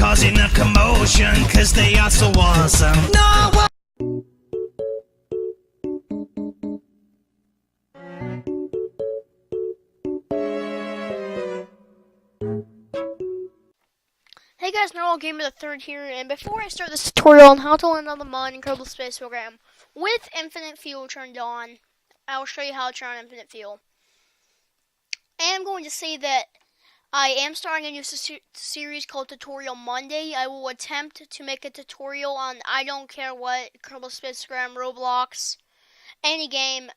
causing a commotion, cause they are so awesome. No one. Hey guys, Normal Gamer the Third here, and before I start this tutorial on how to land on the Mun in Kerbal Space Program with infinite fuel turned on, I will show you how to turn on infinite fuel. And I'm going to say that I am starting a new series called Tutorial Monday. I will attempt to make a tutorial on I don't care what, Kerbal Space Program, Roblox, any game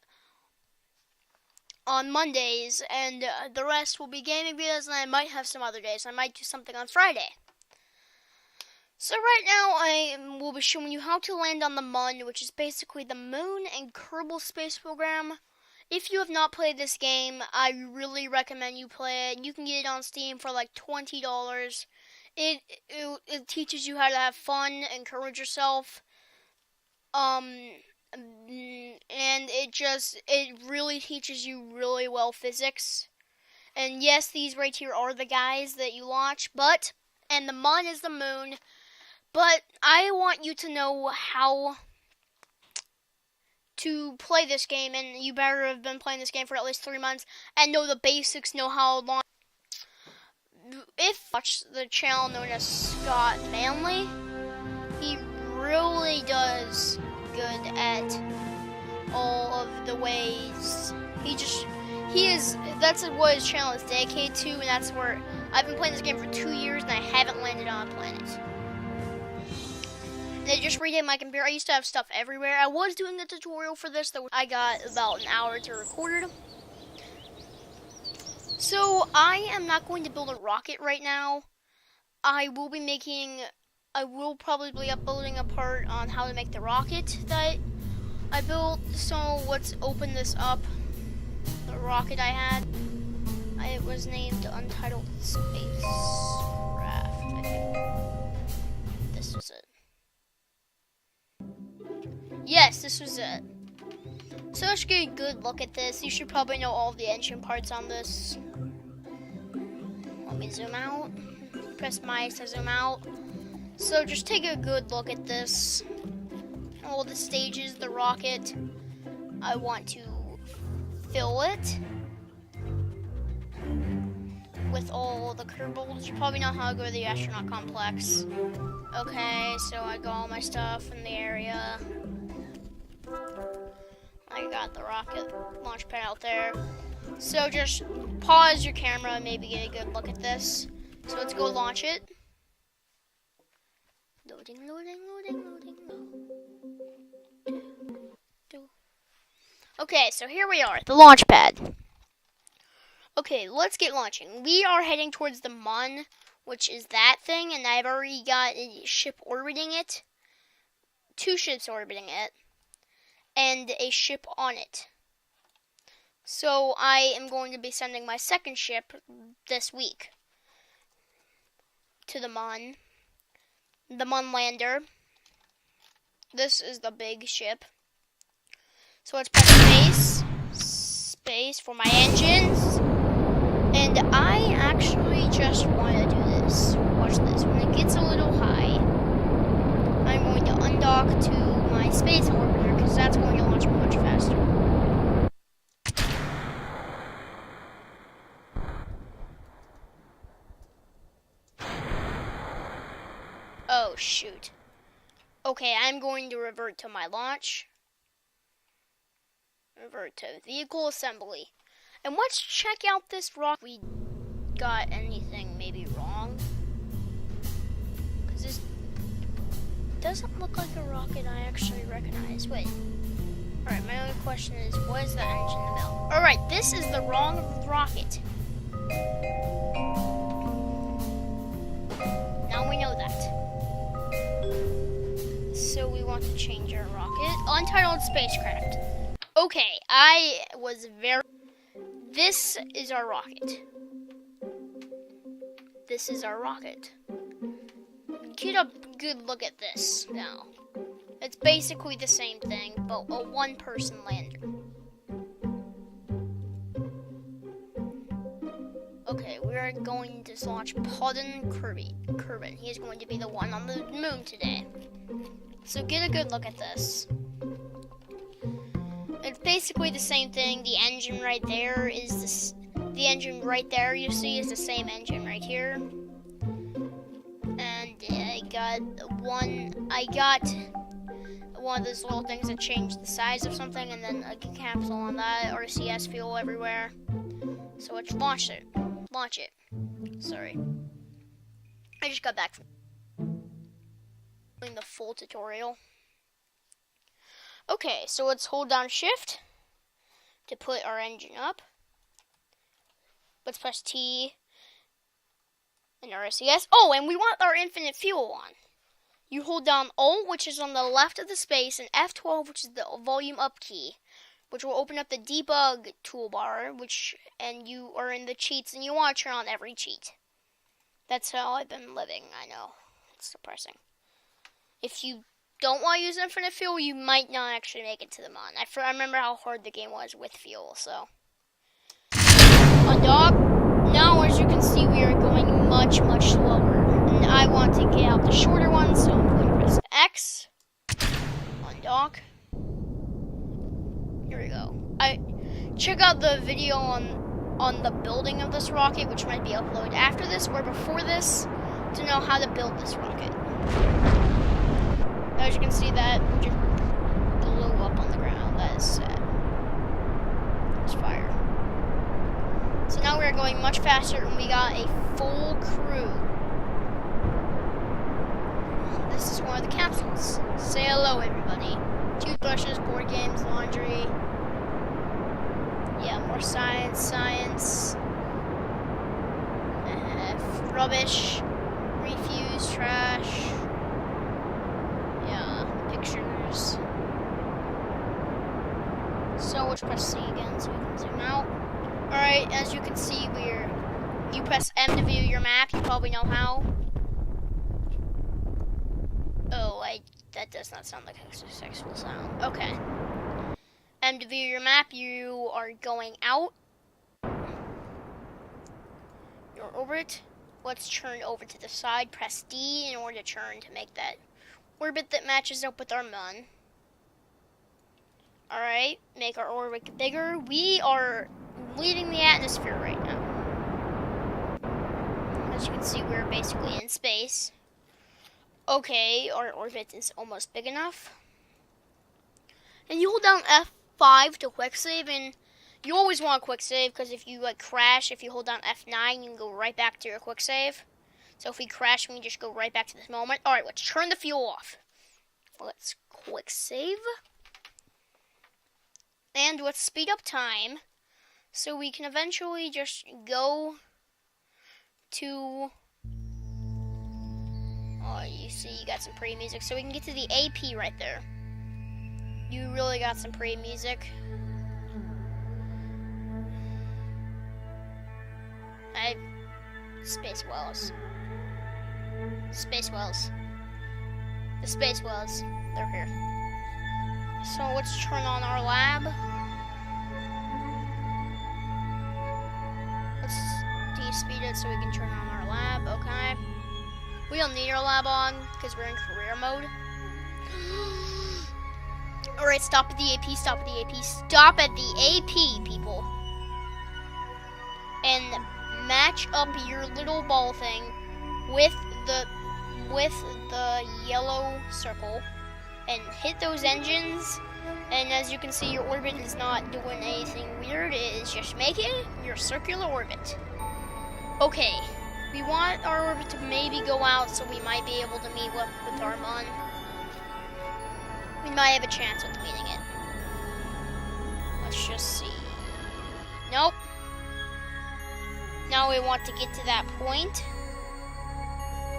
on Mondays, and the rest will be gaming videos, and I might have some other days. I might do something on Friday. So right now, I will be showing you how to land on the Mun, which is basically the moon in Kerbal Space Program. If you have not played this game, I really recommend you play it. You can get it on Steam for like $20. It teaches you how to have fun, encourage yourself, and it really teaches you really well physics. And yes, these right here are the guys that you launch, and the Mun is the moon. But I want you to know how to play this game, and you better have been playing this game for at least 3 months and know the basics, know how long. If you watch the channel known as Scott Manley, he really does good at all of the ways. That's what his channel is dedicated to, and that's where I've been playing this game for 2 years and I haven't landed on a planet. They just redid my computer. I used to have stuff everywhere. I was doing a tutorial for this. I got about an hour to record it. So I am not going to build a rocket right now. I will probably be uploading a part on how to make the rocket that I built. So let's open this up. The rocket I had. It was named Untitled Spacecraft, I think. This was it. Yes, this was it. So let's get a good look at this. You should probably know all the engine parts on this. Let me zoom out. Press minus to zoom out. So just take a good look at this. All the stages, the rocket. I want to fill it with all the Kerbals. You probably know how to go to the astronaut complex. Okay, so I got all my stuff in the area. I got the rocket launch pad out there. So just pause your camera and maybe get a good look at this. So let's go launch it. Loading, loading, loading, loading. Okay, so here we are, the launch pad. Okay, let's get launching. We are heading towards the Mun, which is that thing, and I've already got a ship orbiting it. 2 ships orbiting it. And a ship on it. So I am going to be sending my second ship this week to the Mun lander. This is the big ship. So let's press space for my engines. And I actually just want to do this. Watch this. When it gets a little high, I'm going to undock to my space orbiter, because that's going to launch me much faster. Oh, shoot. Okay, I'm going to revert to my launch. Revert to vehicle assembly. And let's check out this rocket. We got anything maybe wrong? Because this doesn't look like a rocket I actually recognize. Wait. Alright, my only question is, what is that engine in the middle? Alright, this is the wrong rocket. Now we know that. So we want to change our rocket. Untitled Spacecraft. Okay, this is our rocket. This is our rocket. Get a good look at this now. It's basically the same thing, but a one-person lander. Okay, we're we're going to launch Podden Kerbal. He is going to be the one on the moon today. So get a good look at this. It's basically the same thing. The engine right there is this. The engine right there you see is the same engine right here. And I got one of those little things that change the size of something, and then a capsule on that, RCS fuel everywhere. So let's launch it. Sorry. I just got back from doing the full tutorial. Okay, so let's hold down shift to put our engine up. Let's press T and RCS. Oh, and we want our infinite fuel on. You hold down Alt, which is on the left of the space, and F12, which is the volume up key, which will open up the debug toolbar, and you are in the cheats, and you want to turn on every cheat. That's how I've been living, I know. It's depressing. If you don't want to use infinite fuel, you might not actually make it to the mon. I remember how hard the game was with fuel, so. Undock. Now, as you can see, we are going much, much slower. And I want to get out the shorter one, so I'm going to press X. Undock. Here we go. Check out the video on the building of this rocket, which might be uploaded after this or before this, to know how to build this rocket. As you can see, that just blew up on the ground. That is sad. It's fire. So now we're going much faster, and we got a full crew. This is one of the capsules. Say hello, everybody. Toothbrushes, board games, laundry. Yeah, more science. Rubbish, refuse, trash. Yeah, pictures. So let's press C again so we can zoom out. Alright, as you can see, you press M to view your map. You probably know how. Oh, that does not sound like a successful sound. Okay. M to view your map, you are going out. Your orbit. Let's turn over to the side. Press D in order to turn to make that orbit that matches up with our mun. Alright, make our orbit bigger. We are leaving the atmosphere right now. As you can see, we're basically in space. Okay, our orbit is almost big enough. And you hold down F5 to quick save, and you always want a quick save, because if you crash, if you hold down F9, you can go right back to your quick save. So if we crash, we can just go right back to this moment. Alright, let's turn the fuel off. Let's quick save. And let's speed up time, so we can eventually just go to... Oh, you see, you got some pretty music. So we can get to the AP right there. You really got some pretty music. Space Wells. The Space Wells. They're here. So let's turn on our lab. Let's de-speed it so we can turn on our lab. Okay. We don't need our lab on because we're in career mode. Alright, stop at the AP, stop at the AP, stop at the AP, people. And match up your little ball thing with the yellow circle and hit those engines. And as you can see, your orbit is not doing anything weird. It is just making your circular orbit. Okay, we want our orbit to maybe go out, so we might be able to meet with our mun. We might have a chance with meeting it. Let's just see. Nope. Now we want to get to that point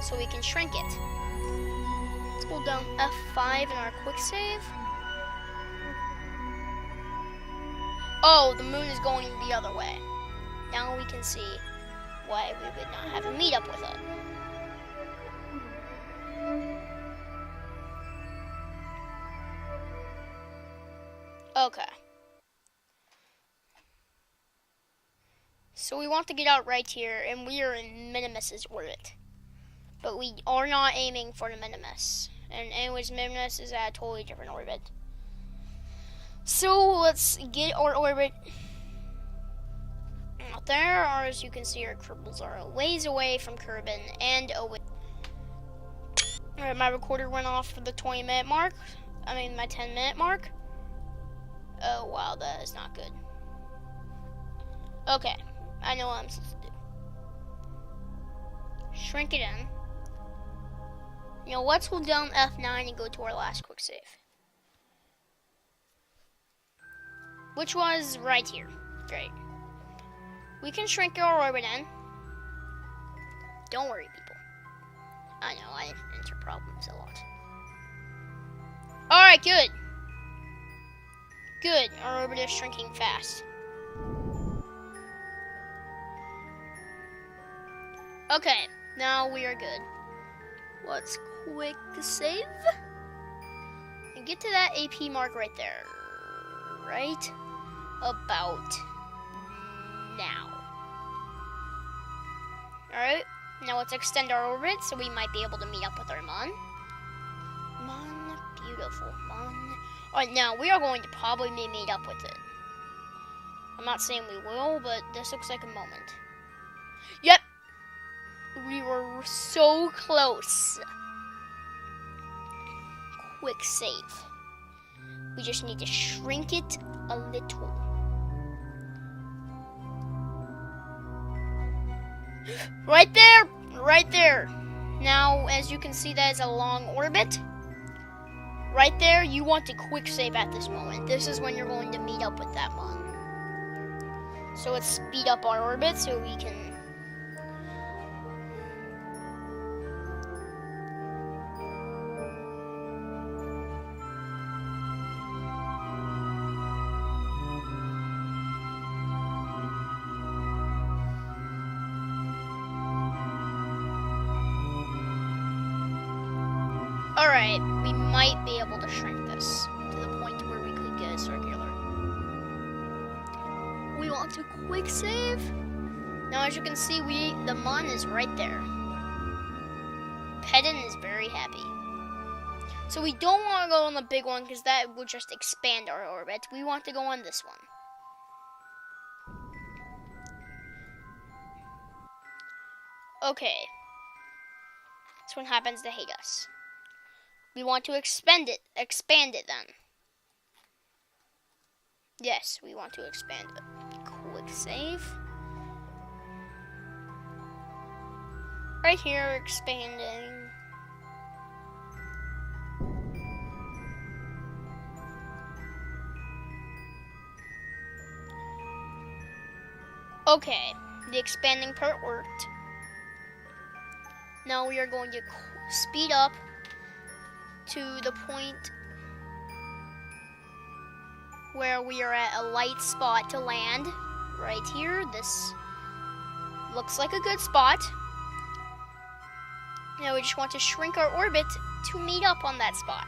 so we can shrink it. Let's hold down F5 in our quick save. Oh, the moon is going the other way. Now we can see why we would not have a meetup with it. Okay. So So we want to get out right here, and we are in Minimus's orbit. But we are not aiming for the Minimus. And anyways, Minimus is at a totally different orbit. So let's get our orbit out there. As you can see, our Kerbals are a ways away from Kerbin and away. Alright, my recorder went off for the 20-minute mark. My 10-minute mark. Oh, wow, that is not good. Okay, I know what I'm supposed to do. Shrink it in. Let's hold down F9 and go to our last quick save. Which was right here. Great. We can shrink our orbit in. Don't worry, people. I know, I enter problems a lot. Alright, good. Good, our orbit is shrinking fast. Okay, now we are good. Let's quick save. And get to that AP mark right there. Right about now. Alright, now let's extend our orbit so we might be able to meet up with our Mon. Mon, beautiful Mon. Alright, now we are going to probably meet up with it. I'm not saying we will, but this looks like a moment. Yep! We were so close. Quick save. We just need to shrink it a little. Right there! Right there. Now, as you can see, that is a long orbit. Right there, you want to quick save at this moment. This is when you're going to meet up with that one. So let's speed up our orbit so we can... Alright, we might be able to shrink this to the point where we could get a circular. We want to quick save. Now as you can see, the Mon is right there. Pedin is very happy. So we don't want to go on the big one because that will just expand our orbit. We want to go on this one. Okay. This one happens to hate us. We want to expand it then. Yes, we want to expand it. Quick save. Right here, expanding. Okay, the expanding part worked. Now we are going to speed up to the point where we are at a light spot to land. Right here. This looks like a good spot. Now we just want to shrink our orbit to meet up on that spot.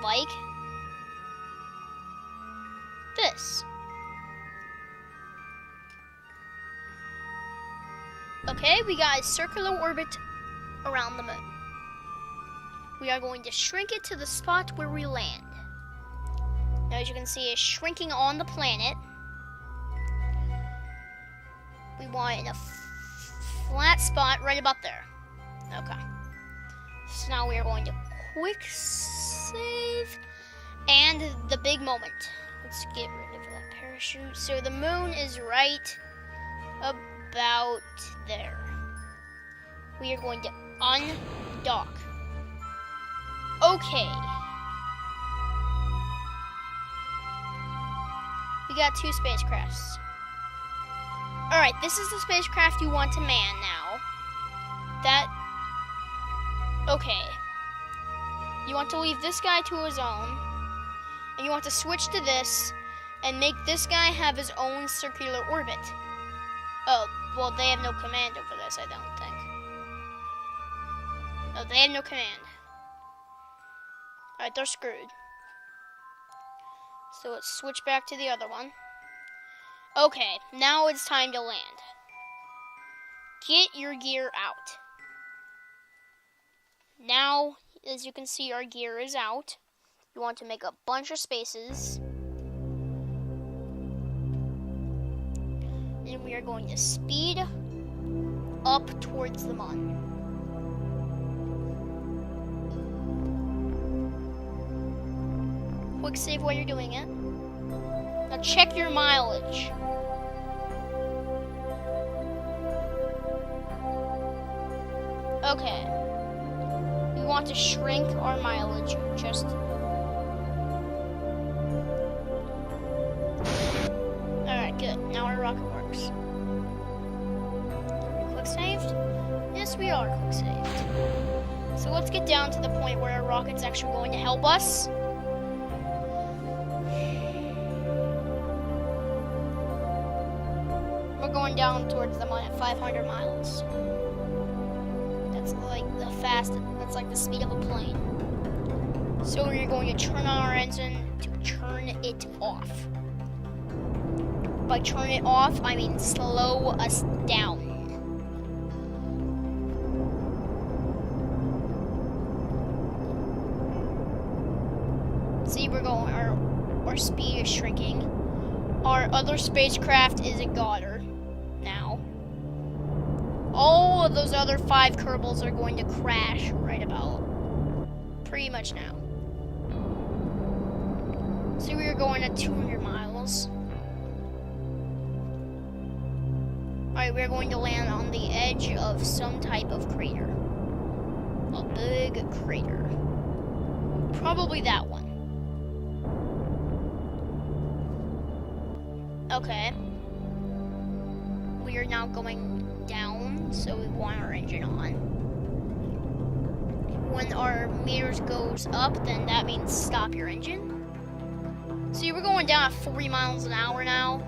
Like this. Okay, we got a circular orbit around the moon. We are going to shrink it to the spot where we land. Now, as you can see, it's shrinking on the planet. We want it in a flat spot right about there. Okay. So now we are going to quick save. And the big moment. Let's get rid of that parachute. So the moon is right about there. We are going to undock. Okay. We got 2 spacecrafts. Alright, this is the spacecraft you want to man now. Okay. You want to leave this guy to his own. And you want to switch to this and make this guy have his own circular orbit. Oh, well, they have no command over this, I don't think. No, they have no command. Alright, they're screwed. So let's switch back to the other one. Okay, now it's time to land. Get your gear out. Now, as you can see, our gear is out. You want to make a bunch of spaces. And we are going to speed up towards the moon. Quick save while you're doing it. Now check your mileage. Okay. We want to shrink our mileage just. Alright, good. Now our rocket works. Are we quick saved? Yes, we are quick saved. So let's get down to the point where our rocket's actually going to help us. We're going down towards the moon at 500 miles. That's like that's like the speed of a plane. So we're going to turn on our engine to turn it off. By turn it off, I mean slow us down. See, we're going, our speed is shrinking. Our other spacecraft is at Goddard now. All of those other 5 Kerbals are going to crash right about pretty much now. So we are going at 200 miles. Alright, we're going to land on the edge of some type of crater. A big crater. Probably that one. Okay. We are now going down, so we want our engine on. When our meters goes up, then that means stop your engine. See, we're going down at 40 miles an hour now,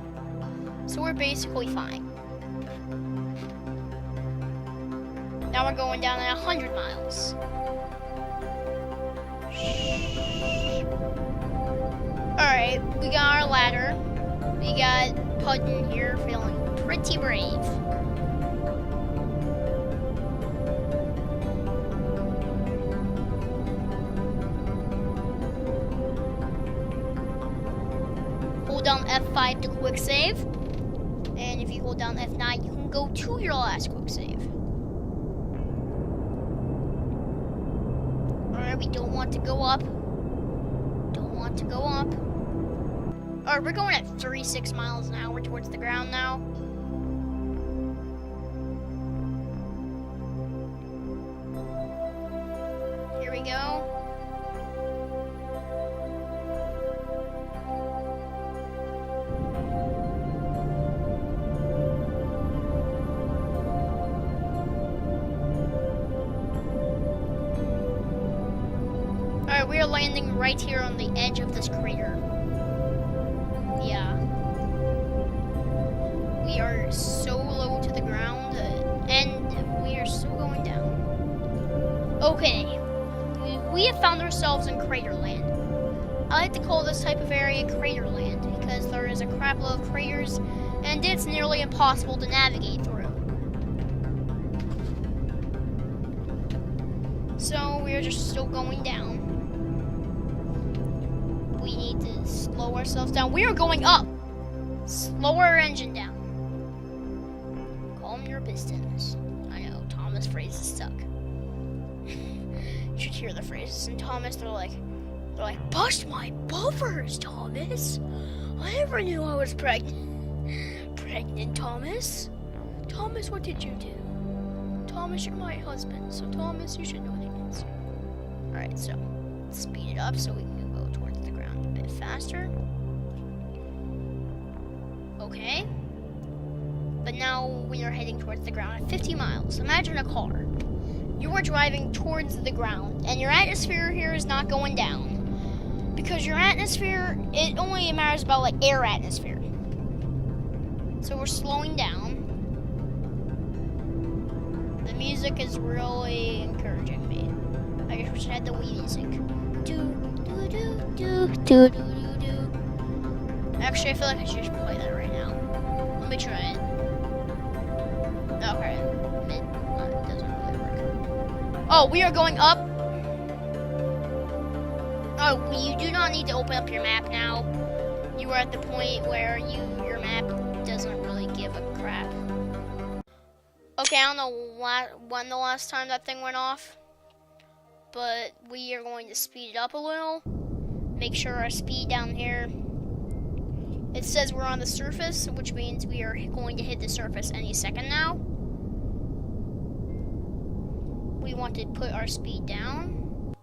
so we're basically fine. Now we're going down at 100 miles. Alright, we got our ladder. We got Pudden here feeling pretty brave. Hold down F5 to quick save. And if you hold down F9, you can go to your last quick save. Alright, we don't want to go up. Don't want to go up. Alright, we're going at 36 miles an hour towards the ground now. Here we go. Alright, we are landing right here on the edge of this crater. Yeah. We are so low to the ground, and we are still going down. Okay. We have found ourselves in Craterland. I like to call this type of area Craterland because there is a crap load of craters, and it's nearly impossible to navigate through. So we are just still going down. We need to slow ourselves down. We are going up. Slow our engine down. Calm your pistons. I know, Thomas' phrase is stuck. You should hear the phrases in Thomas. They're like, bust my buffers, Thomas. I never knew I was pregnant. Pregnant, Thomas? Thomas, what did you do? Thomas, you're my husband. So, Thomas, you should know the answer. Alright, so, let's speed it up so we can go towards the ground a bit faster. Okay. But now we are heading towards the ground at 50 miles. Imagine a car. You are driving towards the ground, and your atmosphere here is not going down. Because your atmosphere, it only matters about like air atmosphere. So we're slowing down. The music is really encouraging me. I just wish I had the Wii music. Do do do do do do do do. Actually, I feel like I should just play that right now. Let me try it. Okay. It doesn't really work. Oh, we are going up. Oh, you do not need to open up your map now. You are at the point where your map doesn't really give a crap. Okay, I don't know when the last time that thing went off, but we are going to speed it up a little. Make sure our speed down here, it says we're on the surface, which means we are going to hit the surface any second now. We want to put our speed down.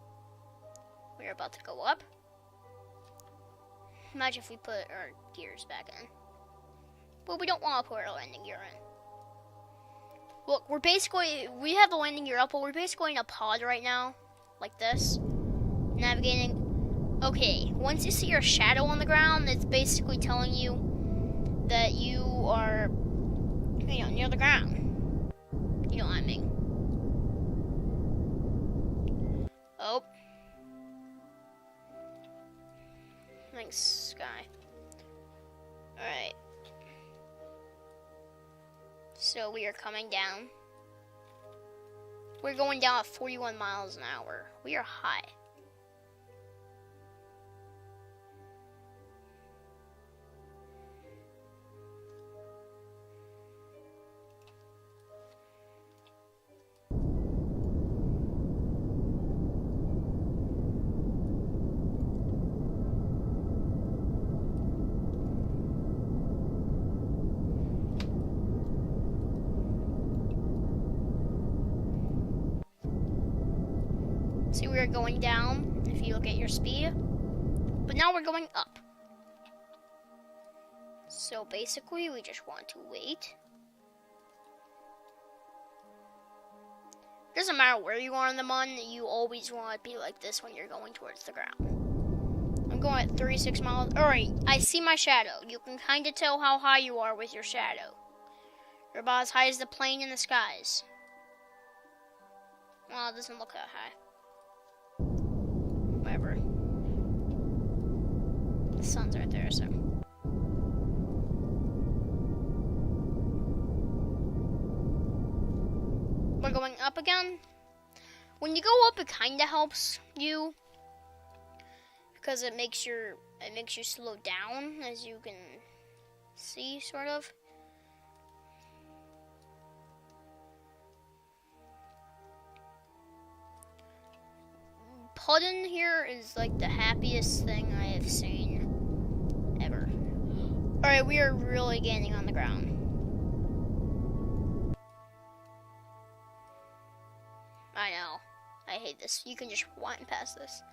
We're about to go up. Imagine if we put our gears back in. But we don't want to put our landing gear in. Look, we have the landing gear up, but we're basically in a pod right now. Like this. Navigating. Okay, once you see your shadow on the ground, it's basically telling you that you are, near the ground. You know what I mean. Oh. Thanks, Sky. Alright. So we are coming down. We're going down at 41 miles an hour. We are high. See, we are going down if you look at your speed, but now we're going up. So basically, we just want to wait. Doesn't matter where you are in the mun, you always want to be like this when you're going towards the ground. I'm going at 36 miles. Alright, I see my shadow. You can kind of tell how high you are with your shadow. You're about as high as the plane in the skies. Well, it doesn't look that high. Whatever. The sun's right there, so. We're going up again. When you go up, it kind of helps you because it makes you slow down, as you can see, sort of. Puddin here is like the happiest thing I have seen ever. Alright, we are really gaining on the ground. I know. I hate this. You can just wind past this.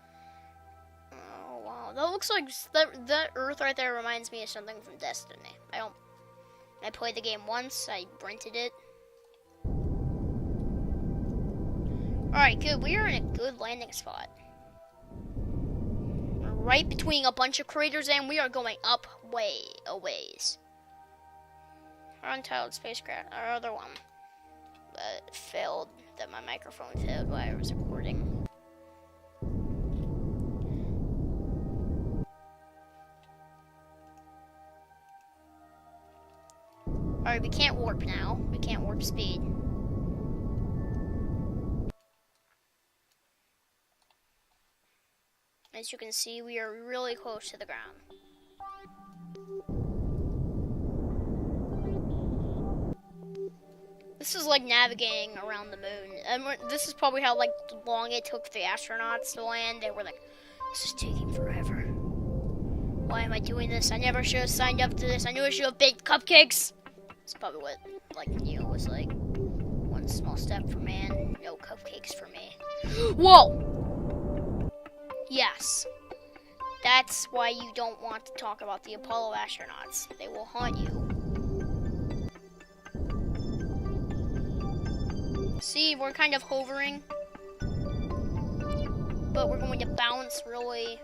Oh, wow. That looks like that Earth right there reminds me of something from Destiny. I played the game once. I rented it. Alright, good. We are in a good landing spot. We're right between a bunch of craters, and we are going up way a ways. Our untitled spacecraft, our other one, that failed, that my microphone failed while I was recording. Alright, we can't warp now. We can't warp speed. As you can see, we are really close to the ground. This is like navigating around the moon. And this is probably how long it took the astronauts to land. They were like, this is taking forever. Why am I doing this? I never should have signed up to this. I knew I should have baked cupcakes. That's probably what, was like, one small step for man, no cupcakes for me. Whoa! Yes. That's why you don't want to talk about the Apollo astronauts. They will haunt you. See, we're kind of hovering. But we're going to bounce really.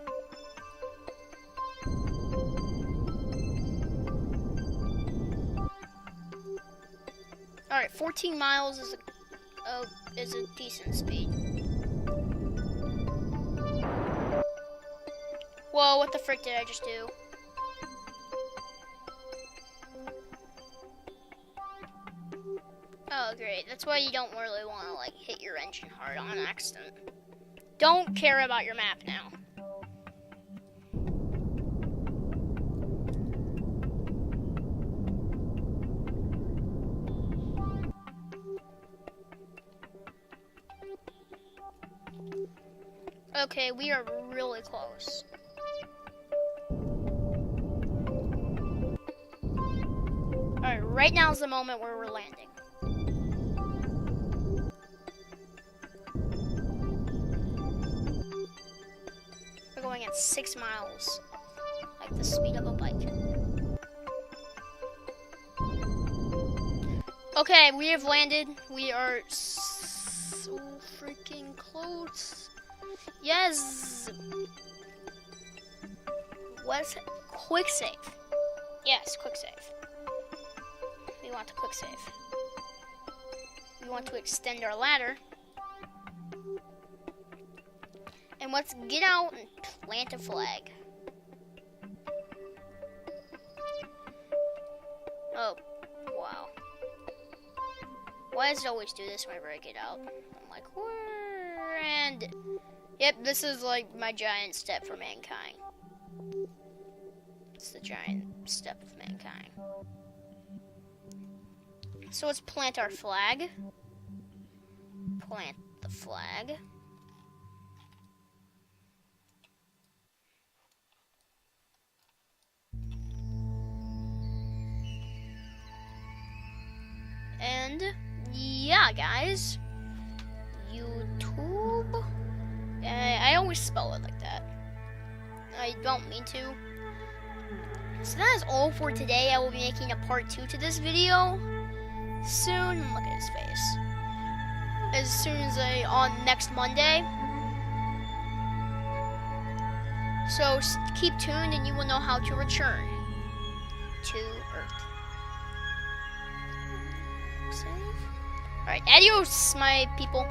Alright, 14 miles is a decent speed. Whoa, what the frick did I just do? Oh, great. That's why you don't really want to, like, hit your engine hard on accident. Don't care about your map now. Okay, we are really close. Alright, right now is the moment where we're landing. We're going at 6 miles, like the speed of a bike. Okay, we have landed. We are so freaking close. Yes! What's quick save? Yes, quick save. We want to quick save. We want to extend our ladder. And let's get out and plant a flag. Oh, wow. Why does it always do this whenever I get out? I'm like, where? And yep, this is like my giant step for mankind. It's the giant step of mankind. So let's plant our flag. Plant the flag. And yeah, guys, YouTube. I always spell it like that. I don't mean to. So that is all for today. I will be making a part 2 to this video soon. Look at his face. As soon as on next Monday. So keep tuned and you will know how to return to Earth. Save. Alright, adios, my people.